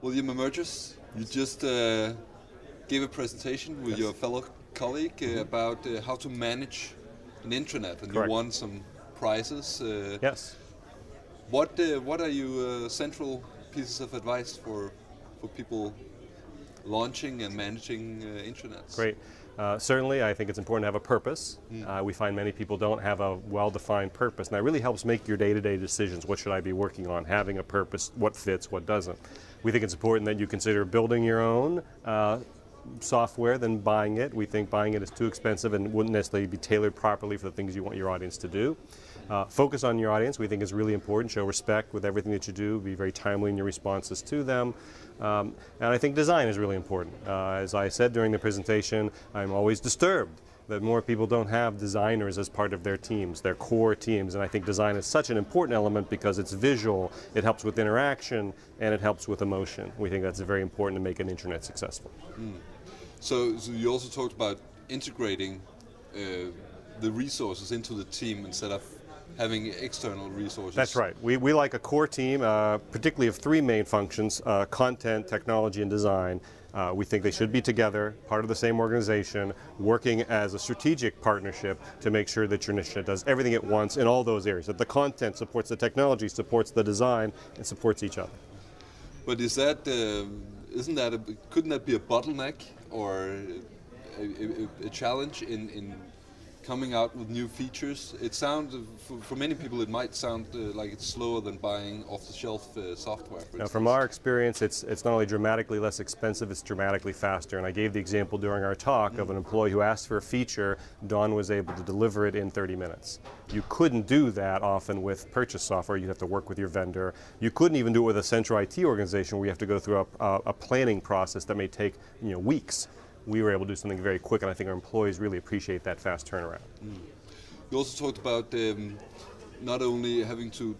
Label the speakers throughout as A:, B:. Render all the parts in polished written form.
A: William Amurgis, you just gave a presentation with your fellow colleague about how to manage an intranet, and
B: Correct.
A: you won some prizes.
B: Yes.
A: What are your central pieces of advice for people launching and managing intranets?
B: Great. Certainly, I think it's important to have a purpose. We find many people don't have a well-defined purpose, and that really helps make your day-to-day decisions. What should I be working on? Having a purpose, what fits, what doesn't. We think it's important that you consider building your own software than buying it. We think buying it is too expensive and wouldn't necessarily be tailored properly for the things you want your audience to do. Focus on your audience, we think is really important. Show respect with everything that you do. Be very timely in your responses to them. And I think design is really important. As I said during the presentation, I'm always disturbed that more people don't have designers as part of their teams, their core teams. And I think design is such an important element because it's visual, it helps with interaction, and it helps with emotion. We think that's very important to make an intranet successful.
A: So you also talked about integrating the resources into the team instead of having external resources.
B: That's right. We like a core team, particularly of three main functions: content, technology, and design. We think they should be together, part of the same organization, working as a strategic partnership to make sure that your initiative does everything at once in all those areas, that the content supports the technology, supports the design, and supports each other.
A: But is that, couldn't that be a bottleneck or a challenge in coming out with new features? It sounds, for many people, it might sound like it's slower than buying off-the-shelf software.
B: Now, from our experience, it's not only dramatically less expensive, it's dramatically faster. And I gave the example during our talk of an employee who asked for a feature. Dawn was able to deliver it in 30 minutes. You couldn't do that often with purchase software. You'd have to work with your vendor. You couldn't even do it with a central IT organization where you have to go through a planning process that may take weeks. We were able to do something very quick, and I think our employees really appreciate that fast turnaround.
A: You also talked about not only having to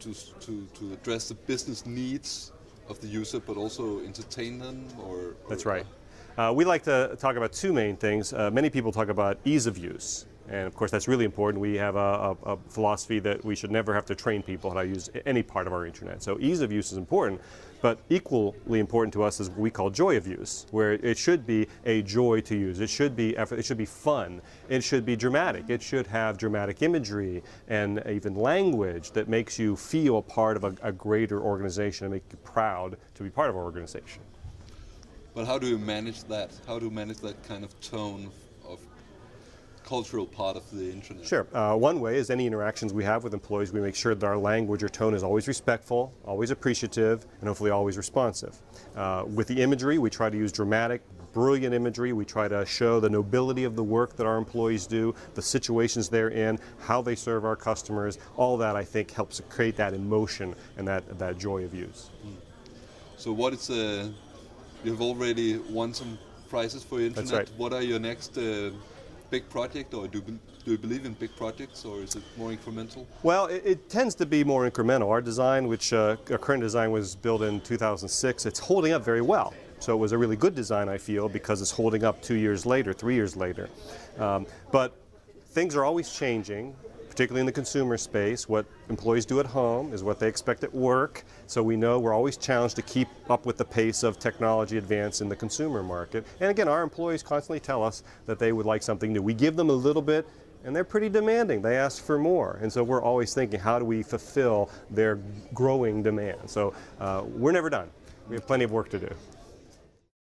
A: address the business needs of the user, but also entertain them, or
B: That's right. We like to talk about two main things. Many people talk about ease of use. And of course, that's really important. We have a philosophy that we should never have to train people how to use any part of our intranet. So ease of use is important, but equally important to us is what we call joy of use, where it should be a joy to use. It should be effort. It should be fun. It should be dramatic. It should have dramatic imagery and even language that makes you feel part of a greater organization and make you proud to be part of our organization.
A: But how do you manage that? How do you manage that kind of tone of cultural part of the intranet?
B: Sure. One way is any interactions we have with employees, we make sure that our language or tone is always respectful, always appreciative, and hopefully always responsive. With the imagery, we try to use dramatic, brilliant imagery. We try to show the nobility of the work that our employees do, the situations they're in, how they serve our customers. All that, I think, helps create that emotion and that joy of use.
A: So what is you've already won some prizes for your intranet.
B: That's right.
A: What are your next big project, or do you believe in big projects, or is it more incremental?
B: Well, it tends to be more incremental. Our design, which our current design was built in 2006, it's holding up very well. So it was a really good design, I feel, because it's holding up 2 years later, 3 years later. But things are always changing, particularly in the consumer space. What employees do at home is what they expect at work. So we know we're always challenged to keep up with the pace of technology advance in the consumer market. And again, our employees constantly tell us that they would like something new. We give them a little bit, and they're pretty demanding. They ask for more. And so we're always thinking, how do we fulfill their growing demand? So we're never done. We have plenty of work to do.